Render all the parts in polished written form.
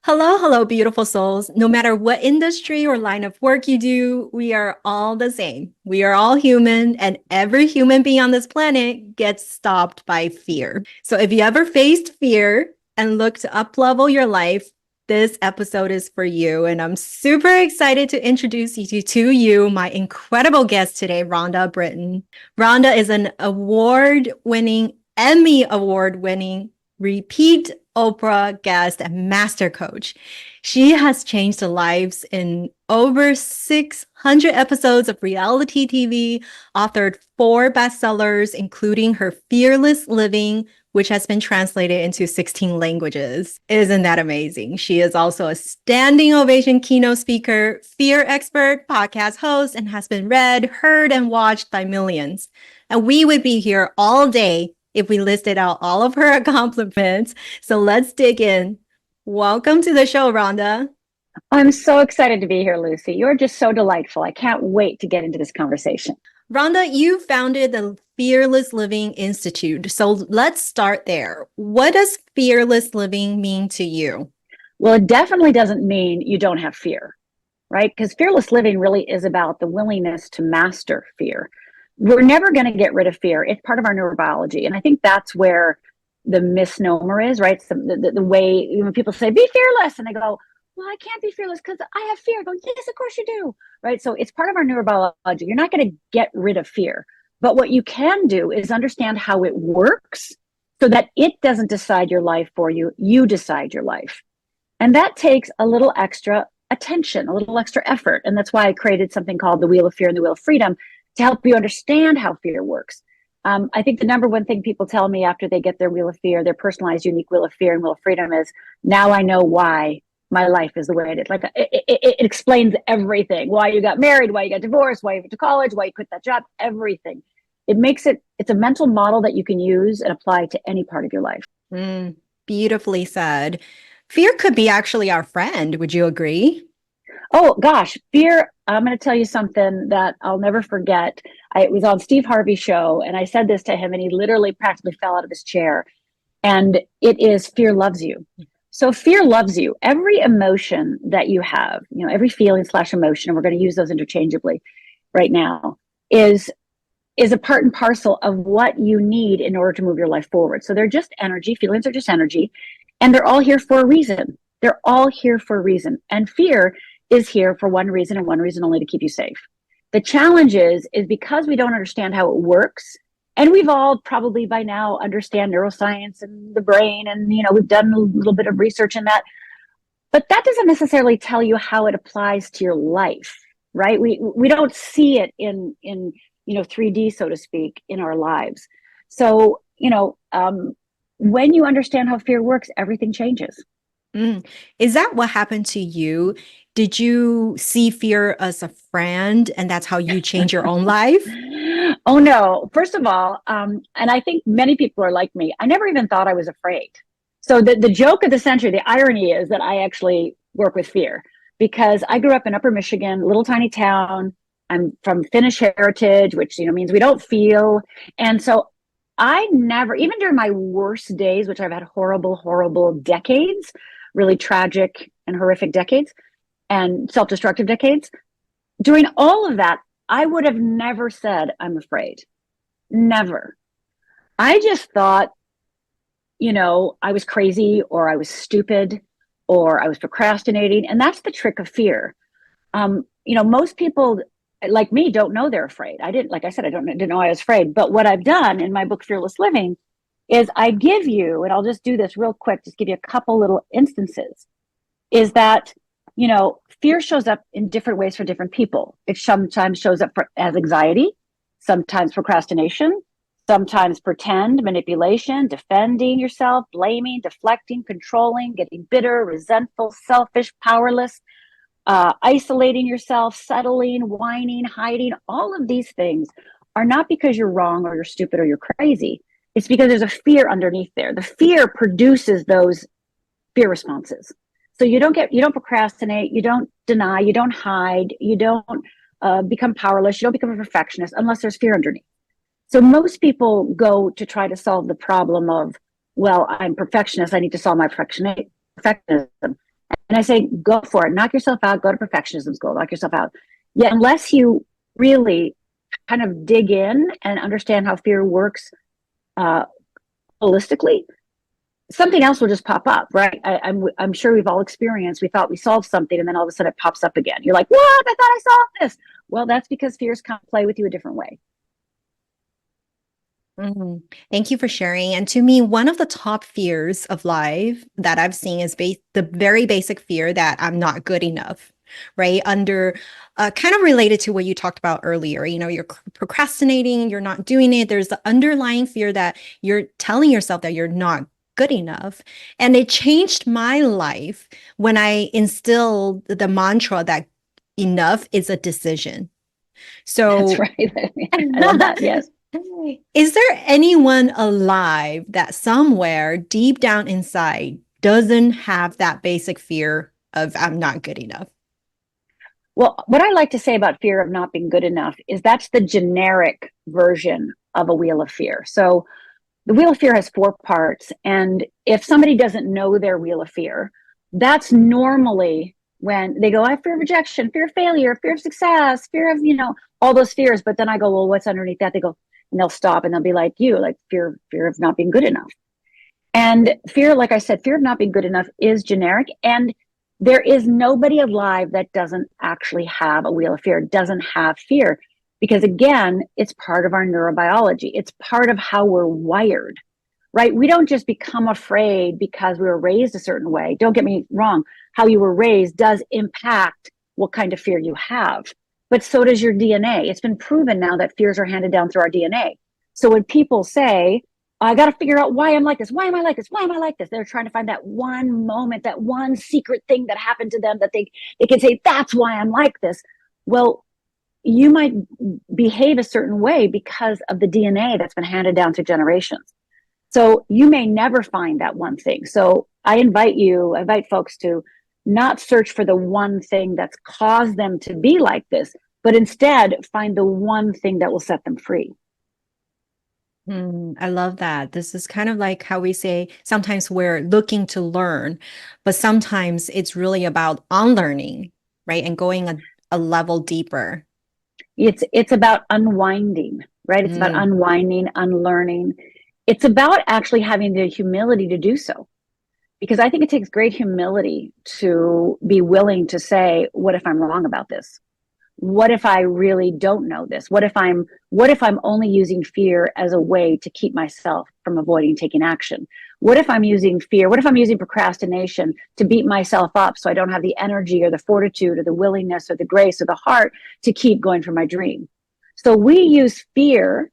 Hello, hello, beautiful souls. No matter what industry or line of work you do, we are all the same. We are all human, and every human being on this planet gets stopped by fear. So if you ever faced fear and look to uplevel your life, this episode is for you. And I'm super excited to introduce you, my incredible guest today, Rhonda Britten. Rhonda is an Emmy award-winning repeat Oprah guest and master coach. She has changed the lives in over 600 episodes of reality TV, authored 4 bestsellers, including her Fearless Living, which has been translated into 16 languages. Isn't that amazing? She is also a standing ovation keynote speaker, fear expert, podcast host, and has been read, heard, and watched by millions. And we would be here all day if we listed out all of her accomplishments. So let's dig in. Welcome to the show, Rhonda. I'm so excited to be here, Lucy. You're just so delightful. I can't wait to get into this conversation. Rhonda, you founded the Fearless Living Institute. So let's start there. What does fearless living mean to you? Well, it definitely doesn't mean you don't have fear, right? Because fearless living really is about the willingness to master fear. We're never going to get rid of fear. It's part of our neurobiology. And I think that's where the misnomer is, right? So the way when people say, be fearless, and they go, well, I can't be fearless because I have fear. I go, yes, of course you do, right? So it's part of our neurobiology. You're not going to get rid of fear. But what you can do is understand how it works so that it doesn't decide your life for you. You decide your life. And that takes a little extra attention, a little extra effort. And that's why I created something called the Wheel of Fear and the Wheel of Freedom to help you understand how fear works. I think the number one thing people tell me after they get their Wheel of Fear, their personalized, unique Wheel of Fear and Wheel of Freedom is, now I know why my life is the way it is. Like it explains everything. Why you got married, why you got divorced, why you went to college, why you quit that job, everything. It's a mental model that you can use and apply to any part of your life. Beautifully said. Fear could be actually our friend. Would you agree? Oh gosh, fear. I'm going to tell you something that I'll never forget. I was on Steve Harvey's show and I said this to him and he literally practically fell out of his chair. And it is fear loves you. So fear loves you. Every emotion that you have, every feeling / emotion, and we're going to use those interchangeably right now, is a part and parcel of what you need in order to move your life forward. So they're just energy. Feelings are just energy. And they're all here for a reason. They're all here for a reason. And fear is here for one reason and one reason only, to keep you safe. The challenge is because we don't understand how it works, and we've all probably by now understand neuroscience and the brain, and we've done a little bit of research in that, but that doesn't necessarily tell you how it applies to your life, right? We don't see it in 3D, so to speak, in our lives. So when you understand how fear works, everything changes. Is that what happened to you? Did you see fear as a friend and that's how you change your own life? Oh no. First of all, and I think many people are like me, I never even thought I was afraid. So the joke of the century, the irony is that I actually work with fear because I grew up in Upper Michigan, little tiny town. I'm from Finnish heritage, which means we don't feel. And so I never, even during my worst days, which I've had horrible, horrible decades, really tragic and horrific decades and self-destructive decades, during all of that, I would have never said, I'm afraid. Never. I just thought, I was crazy or I was stupid or I was procrastinating. And that's the trick of fear. Most people like me don't know they're afraid. Like I said, didn't know I was afraid. But what I've done in my book, Fearless Living, is I give you, and I'll just do this real quick, just give you a couple little instances, is that fear shows up in different ways for different people. It sometimes shows up as anxiety, sometimes procrastination, sometimes pretend, manipulation, defending yourself, blaming, deflecting, controlling, getting bitter, resentful, selfish, powerless, isolating yourself, settling, whining, hiding. All of these things are not because you're wrong or you're stupid or you're crazy. It's because there's a fear underneath there. The fear produces those fear responses. So you don't procrastinate, you don't deny, you don't hide, you don't become powerless, you don't become a perfectionist unless there's fear underneath. So most people go to try to solve the problem of, well, I'm perfectionist, I need to solve my perfectionism. And I say, go for it, knock yourself out, go to perfectionism school, knock yourself out. Yet unless you really kind of dig in and understand how fear works holistically, something else will just pop up, right? I'm sure we've all experienced, we thought we solved something and then all of a sudden it pops up again. You're like, what? I thought I solved this. Well, that's because fears come play with you a different way. Mhm. Thank you for sharing. And to me, one of the top fears of life that I've seen is the very basic fear that I'm not good enough, right? Under kind of related to what you talked about earlier. You're procrastinating, you're not doing it. There's the underlying fear that you're telling yourself that you're not good enough. And it changed my life when I instilled the mantra that enough is a decision. That's So, right. I love that. Yes. is there anyone alive that somewhere deep down inside doesn't have that basic fear of I'm not good enough? Well, what I like to say about fear of not being good enough is that's the generic version of a wheel of fear. So the wheel of fear has 4 parts. And if somebody doesn't know their wheel of fear, that's normally when they go, I have fear of rejection, fear of failure, fear of success, fear of, all those fears. But then I go, well, what's underneath that? They go, and they'll stop and they'll be like fear of not being good enough. And fear, like I said, fear of not being good enough is generic. And there is nobody alive that doesn't actually have a wheel of fear, doesn't have fear. Because again, it's part of our neurobiology. It's part of how we're wired, right? We don't just become afraid because we were raised a certain way. Don't get me wrong. How you were raised does impact what kind of fear you have, but so does your DNA. It's been proven now that fears are handed down through our DNA. So when people say, I got to figure out why I'm like this. Why am I like this? Why am I like this? They're trying to find that one moment, that one secret thing that happened to them that they can say, that's why I'm like this. Well, you might behave a certain way because of the DNA that's been handed down through generations. So you may never find that one thing. So I invite folks to not search for the one thing that's caused them to be like this, but instead find the one thing that will set them free. I love that. This is kind of like how we say sometimes we're looking to learn, but sometimes it's really about unlearning, right? And going a level deeper. It's about unwinding, right? It's about Mm. unwinding, unlearning. It's about actually having the humility to do so. Because I think it takes great humility to be willing to say, what if I'm wrong about this? What if I really don't know this? What if I'm only using fear as a way to keep myself from avoiding taking action? What if I'm using fear? What if I'm using procrastination to beat myself up so I don't have the energy or the fortitude or the willingness or the grace or the heart to keep going for my dream? So we use fear,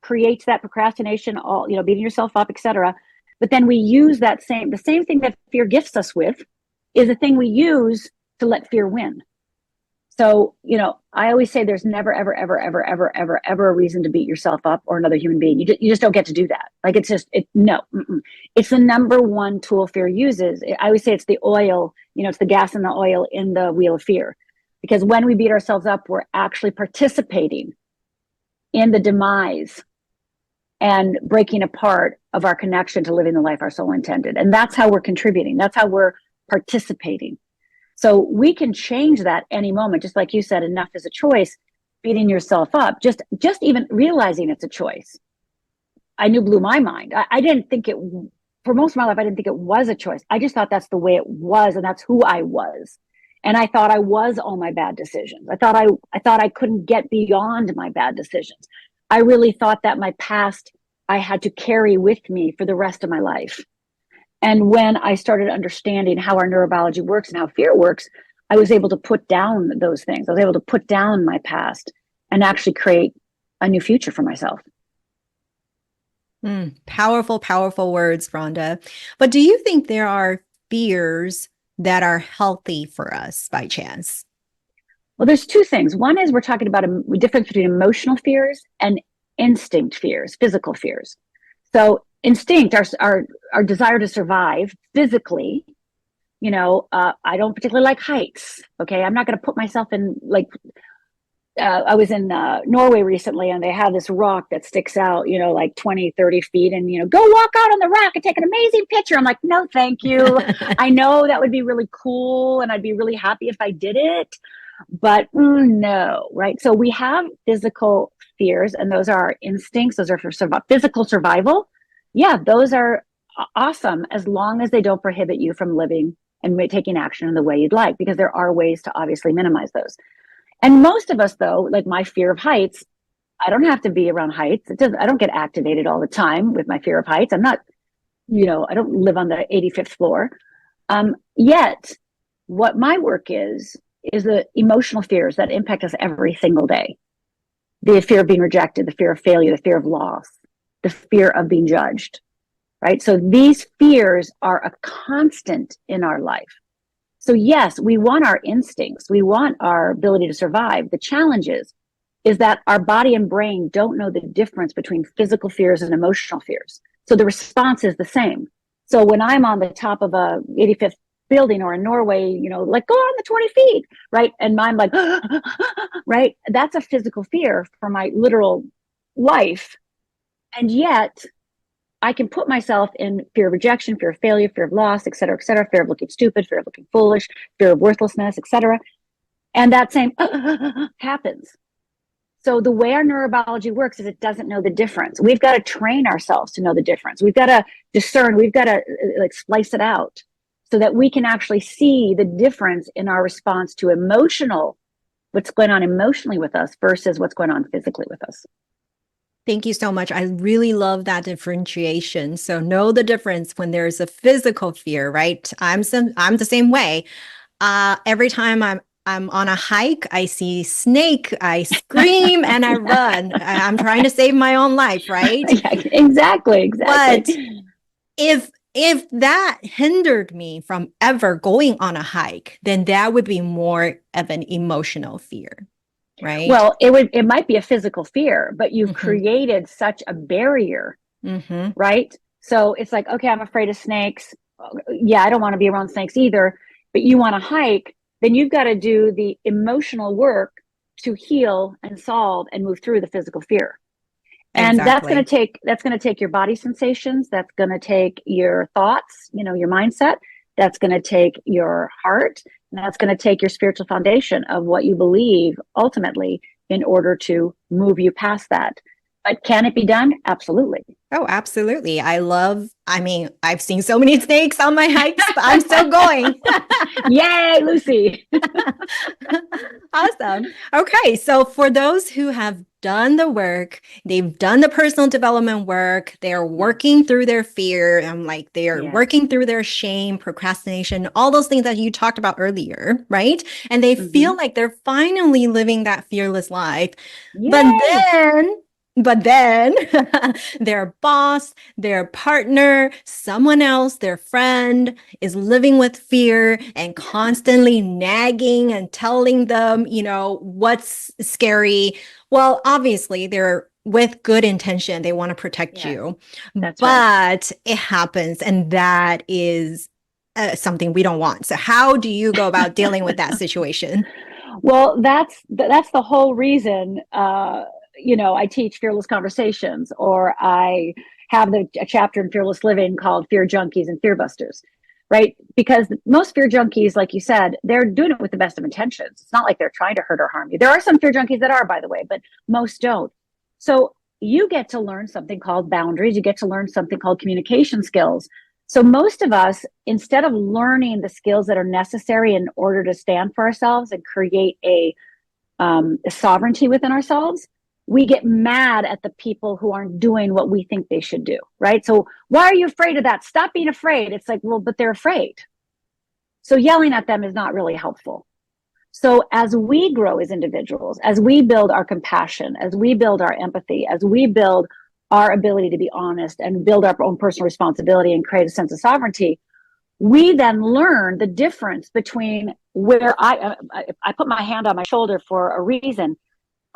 creates that procrastination, all, beating yourself up, etc. But then we use the same thing that fear gifts us with is the thing we use to let fear win. So, I always say there's never, ever, ever, ever, ever, ever, ever a reason to beat yourself up or another human being. You just don't get to do that. Like, no. It's the number one tool fear uses. I always say it's the oil, it's the gas and the oil in the wheel of fear. Because when we beat ourselves up, we're actually participating in the demise and breaking apart of our connection to living the life our soul intended. And that's how we're contributing. That's how we're participating. So we can change that any moment. Just like you said, enough is a choice. Beating yourself up, just even realizing it's a choice. I knew blew my mind. I didn't think it, for most of my life, I didn't think it was a choice. I just thought that's the way it was. And that's who I was. And I thought I was all my bad decisions. I thought I couldn't get beyond my bad decisions. I really thought that my past I had to carry with me for the rest of my life. And when I started understanding how our neurobiology works and how fear works, I was able to put down those things. I was able to put down my past and actually create a new future for myself. Powerful, powerful words, Rhonda. But do you think there are fears that are healthy for us by chance? Well, there's 2 things. One is we're talking about a difference between emotional fears and instinct fears, physical fears. So instinct, our desire to survive physically, I don't particularly like heights. Okay. I'm not going to put myself in, like, I was in Norway recently, and they have this rock that sticks out, like 20, 30 feet, and, go walk out on the rock and take an amazing picture. I'm like, no, thank you. I know that would be really cool, and I'd be really happy if I did it, but no, right? So we have physical fears, and those are our instincts. Those are for physical survival. Yeah, those are awesome as long as they don't prohibit you from living and taking action in the way you'd like, because there are ways to obviously minimize those. And most of us, though, like my fear of heights, I don't have to be around heights. I don't get activated all the time with my fear of heights. I'm not, I don't live on the 85th floor. Yet, what my work is the emotional fears that impact us every single day. The fear of being rejected, the fear of failure, the fear of loss, the fear of being judged, right? So these fears are a constant in our life. So yes, we want our instincts. We want our ability to survive. The challenge is that our body and brain don't know the difference between physical fears and emotional fears. So the response is the same. So when I'm on the top of a 85th building or in Norway, like go on the 20 feet, right? And I'm like, right? That's a physical fear for my literal life. And yet I can put myself in fear of rejection, fear of failure, fear of loss, et cetera, fear of looking stupid, fear of looking foolish, fear of worthlessness, et cetera. And that same happens. So the way our neurobiology works is it doesn't know the difference. We've got to train ourselves to know the difference. We've got to discern. We've got to splice it out so that we can actually see the difference in our response to what's going on emotionally with us versus what's going on physically with us. Thank you so much. I really love that differentiation. So know the difference when there's a physical fear, right? I'm the same way. Every time I'm on a hike, I see snake, I scream and I run. I'm trying to save my own life, right? Yeah, exactly. But if that hindered me from ever going on a hike, then that would be more of an emotional fear. Right. Well, it might be a physical fear, but you've created such a barrier, right? So it's like, okay, I'm afraid of snakes. Yeah, I don't want to be around snakes either, but you want to hike, then you've got to do the emotional work to heal and solve and move through the physical fear. And that's going to take your body sensations. That's going to take your thoughts, your mindset. That's going to take your heart. And that's going to take your spiritual foundation of what you believe ultimately in order to move you past that. But can it be done? Absolutely. Oh, absolutely. I've seen so many snakes on my hikes, but I'm still going. Yay, Lucy. Awesome. Okay. So for those who have done the work, they've done the personal development work, they're working through their fear, they're working through their shame, procrastination, all those things that you talked about earlier, right? And they feel like they're finally living that fearless life. Yay! But then their boss, their partner, someone else, their friend is living with fear and constantly nagging and telling them, what's scary. Well, obviously they're with good intention. They want to protect you, but it happens. And that is something we don't want. So how do you go about dealing with that situation? Well, that's the whole reason, I teach Fearless Conversations, or I have a chapter in Fearless Living called Fear Junkies and Fear Busters, right? Because most fear junkies, like you said, they're doing it with the best of intentions. It's not like they're trying to hurt or harm you. There are some fear junkies that are, by the way, but most don't. So you get to learn something called boundaries. You get to learn something called communication skills. So most of us, instead of learning the skills that are necessary in order to stand for ourselves and create a sovereignty within ourselves, we get mad at the people who aren't doing what we think they should do, right? So why are you afraid of that? Stop being afraid. It's like, well, but they're afraid. So yelling at them is not really helpful. So as we grow as individuals, as we build our compassion, as we build our empathy, as we build our ability to be honest and build our own personal responsibility and create a sense of sovereignty, we then learn the difference between where I put my hand on my shoulder for a reason.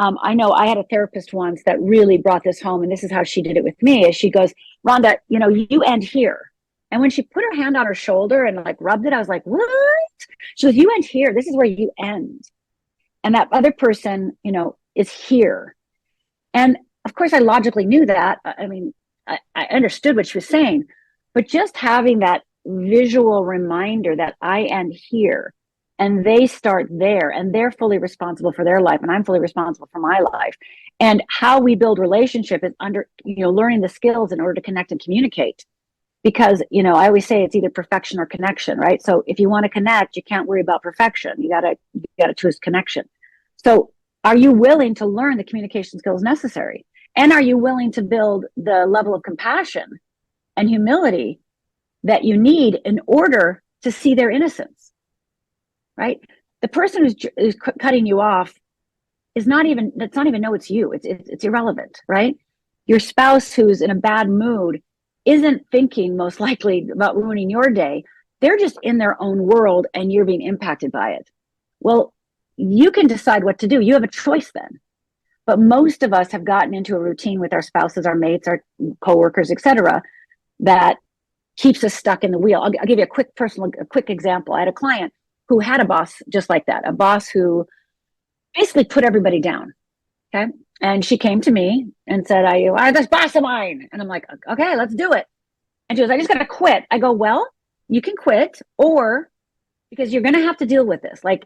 I know I had a therapist once that really brought this home, and this is how she did it with me. Is she goes, Rhonda, you end here. And when she put her hand on her shoulder and rubbed it, I was like, what? She goes, you end here. This is where you end. and that other person, is here. And of course, I logically knew that. I mean, I understood what she was saying, but just having that visual reminder that I am here and they start there and they're fully responsible for their life and I'm fully responsible for my life. And how we build relationship is learning the skills in order to connect and communicate. Because, I always say it's either perfection or connection, right? So if you want to connect, you can't worry about perfection. You gotta choose connection. So are you willing to learn the communication skills necessary? And are you willing to build the level of compassion and humility that you need in order to see their innocence, right? The person who's cutting you off does not even know it's you. It's irrelevant, right? Your spouse who's in a bad mood isn't thinking most likely about ruining your day. They're just in their own world and you're being impacted by it. Well, you can decide what to do. You have a choice then. But most of us have gotten into a routine with our spouses, our mates, our coworkers, etc., that keeps us stuck in the wheel. I'll give you a quick example. I had a client who had a boss just like that, a boss who basically put everybody down. Okay. And she came to me and said, I this boss of mine. And I'm like, okay, let's do it. And she goes, I just got to quit. I go, well, you can quit, or because you're going to have to deal with this. Like,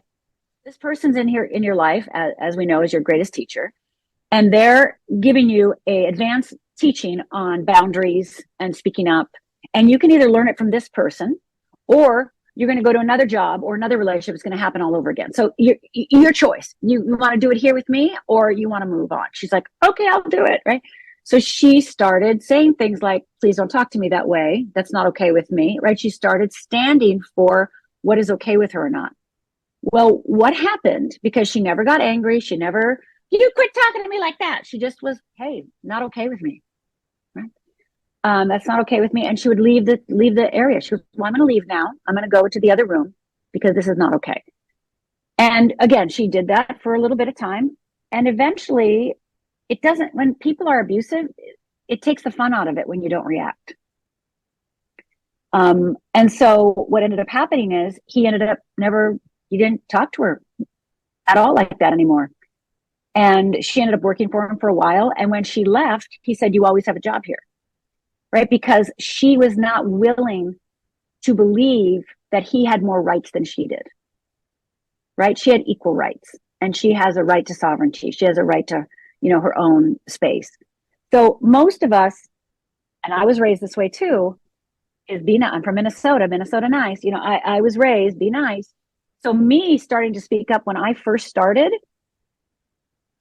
this person's in here in your life, as we know, is your greatest teacher. And they're giving you a advanced teaching on boundaries and speaking up. And you can either learn it from this person, or you're going to go to another job or another relationship. It's going to happen all over again. So your choice. You want to do it here with me, or you want to move on. She's like, okay, I'll do it. Right. So she started saying things like, please don't talk to me that way. That's not okay with me. Right. She started standing for what is okay with her or not. Well, what happened? Because she never got angry. You quit talking to me like that. She just was, hey, not okay with me. Right. That's not okay with me. And she would leave the area. She was, well, I'm going to leave now. I'm going to go to the other room because this is not okay. And again, she did that for a little bit of time. And eventually when people are abusive, it takes the fun out of it when you don't react. And so what ended up happening is he didn't talk to her at all like that anymore. And she ended up working for him for a while. And when she left, he said, you always have a job here. Right? Because she was not willing to believe that he had more rights than she did. Right? She had equal rights, and she has a right to sovereignty. She has a right to, her own space. So most of us, and I was raised this way too, is I'm from Minnesota nice. I was raised, be nice. So me starting to speak up when I first started,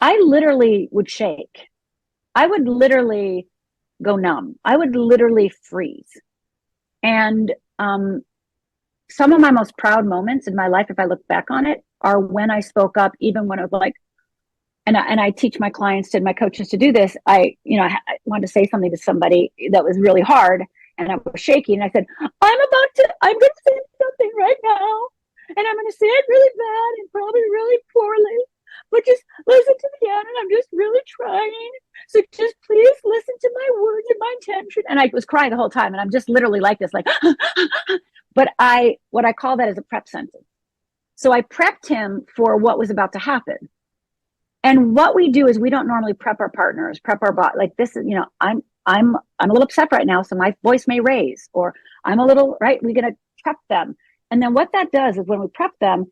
I literally would shake. I would literally go numb. I would literally freeze. And some of my most proud moments in my life, if I look back on it, are when I spoke up, even when it was like, and I teach my clients and my coaches to do this. I wanted to say something to somebody that was really hard, and I was shaking. And I said, I'm going to say something right now, and I'm going to say it really bad and probably really poorly, but just listen to the end. And I'm just really trying. So just please listen to my words and my intention. And I was crying the whole time. And I'm just literally like this, like, but what I call that is a prep sentence. So I prepped him for what was about to happen. And what we do is we don't normally prep our partners, prep our bot. Like this is, I'm a little upset right now, so my voice may raise, or I'm a little, right? We're going to prep them. And then what that does is when we prep them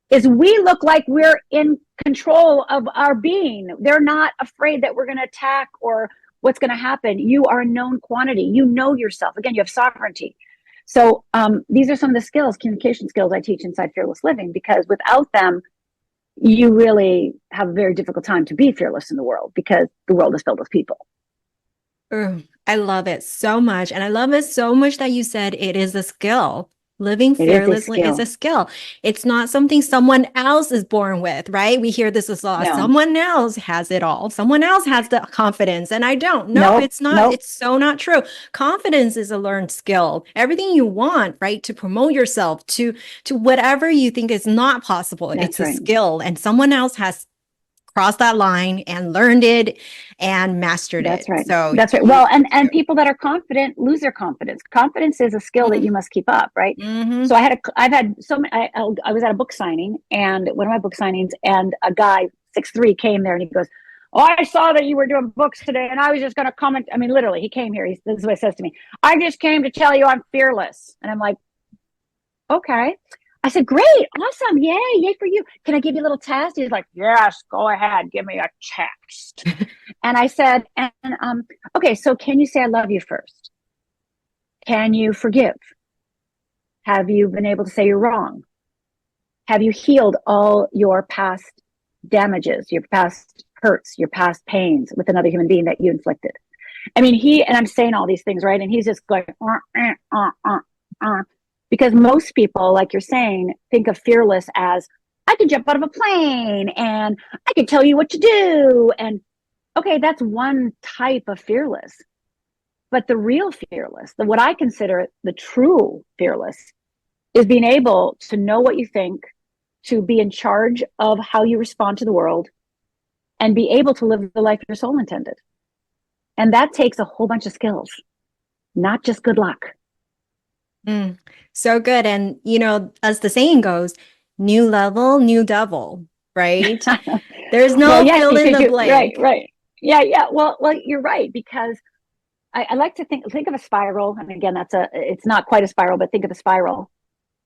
is we look like we're in control of our being. They're not afraid that we're going to attack or what's going to happen. You are a known quantity. You know yourself. Again, you have sovereignty. So these are some of the communication skills I teach inside Fearless Living, because without them, you really have a very difficult time to be fearless in the world, because the world is filled with people. I love it so much. And I love it so much that you said it is a skill. Living fearlessly is a skill. It's not something someone else is born with, right? We hear this a lot. No. Someone else has it all. Someone else has the confidence, and I don't. No, it's not. Nope. It's so not true. Confidence is a learned skill. Everything you want, right, to promote yourself, to whatever you think is not possible, it's a skill, and someone else has crossed that line and learned it and mastered That's it. right. So That's right. Well, and people that are confident lose their confidence. Confidence is a skill that you must keep up, right? mm-hmm. So I've had so many. I was at a book signing, and one of my book signings, and a guy 6'3" came there, and he goes, "Oh, I saw that you were doing books today, and I was just going to comment." I mean, literally, he came here. This is what he says to me: "I just came to tell you I'm fearless," and I'm like, "Okay." I said, "Great, awesome, yay for you. Can I give you a little test?" He's like, "Yes, go ahead, give me a test." And I said, "Okay, so can you say I love you first? Can you forgive? Have you been able to say you're wrong? Have you healed all your past damages, your past hurts, your past pains with another human being that you inflicted?" I mean, I'm saying all these things, right? And he's just going, because most people, like you're saying, think of fearless as, I can jump out of a plane and I can tell you what to do. And okay, that's one type of fearless. But the real fearless, what I consider the true fearless, is being able to know what you think, to be in charge of how you respond to the world, and be able to live the life your soul intended. And that takes a whole bunch of skills, not just good luck. So good. And, as the saying goes, new level, new devil, right? There's Well, no yes, fill in because the blank. right. Yeah. Well, you're right, because I like to think of a spiral. And again, it's not quite a spiral, but think of a spiral.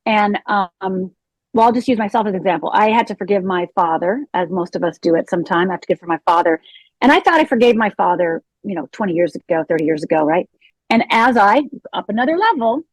And, well, I'll just use myself as an example. I had to forgive my father, as most of us do at some time. I have to give for my father. And I thought I forgave my father, 20 years ago, 30 years ago, right? And as I up another level,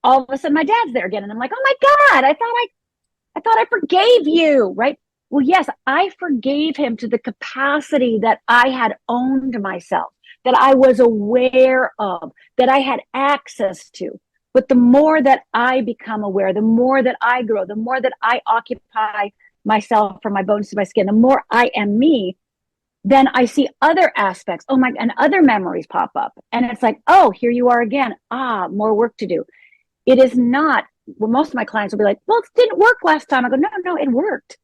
all of a sudden my dad's there again. And I'm like, "Oh my God, I thought I forgave you," right? Well, yes, I forgave him to the capacity that I had owned myself, that I was aware of, that I had access to. But the more that I become aware, the more that I grow, the more that I occupy myself from my bones to my skin, the more I am me, then I see other aspects. And other memories pop up. And it's like, oh, here you are again. More work to do. It is not, well, most of my clients will be like, "Well, it didn't work last time." I go, no, it worked.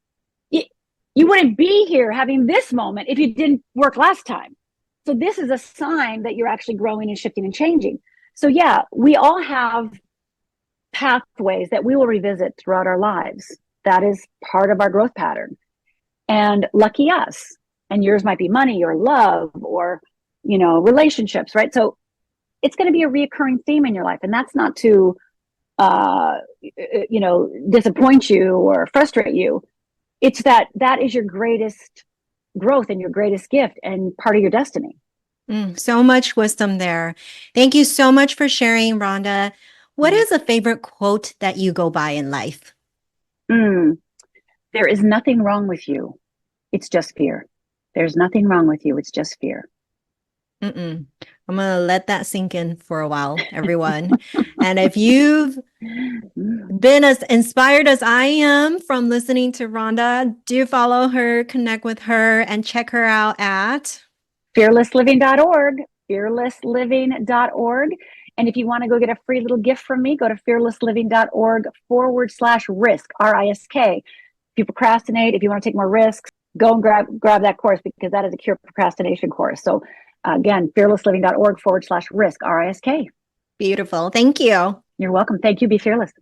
You wouldn't be here having this moment if you didn't work last time. So this is a sign that you're actually growing and shifting and changing. So yeah, we all have pathways that we will revisit throughout our lives. That is part of our growth pattern. And lucky us. And yours might be money or love or, relationships, right? So it's going to be a reoccurring theme in your life. And that's not to, disappoint you or frustrate you. It's that is your greatest growth and your greatest gift and part of your destiny. So much wisdom there. Thank you so much for sharing, Rhonda. What is a favorite quote that you go by in life? There is nothing wrong with you. It's just fear. There's nothing wrong with you. It's just fear. I'm going to let that sink in for a while, everyone. And if you've been as inspired as I am from listening to Rhonda, do follow her, connect with her, and check her out at fearlessliving.org, fearlessliving.org. And if you want to go get a free little gift from me, go to fearlessliving.org/risk, RISK. If you procrastinate, if you want to take more risks, go and grab that course, because that is a cure procrastination course. So again, fearlessliving.org/risk, RISK. Beautiful. Thank you. You're welcome. Thank you. Be fearless.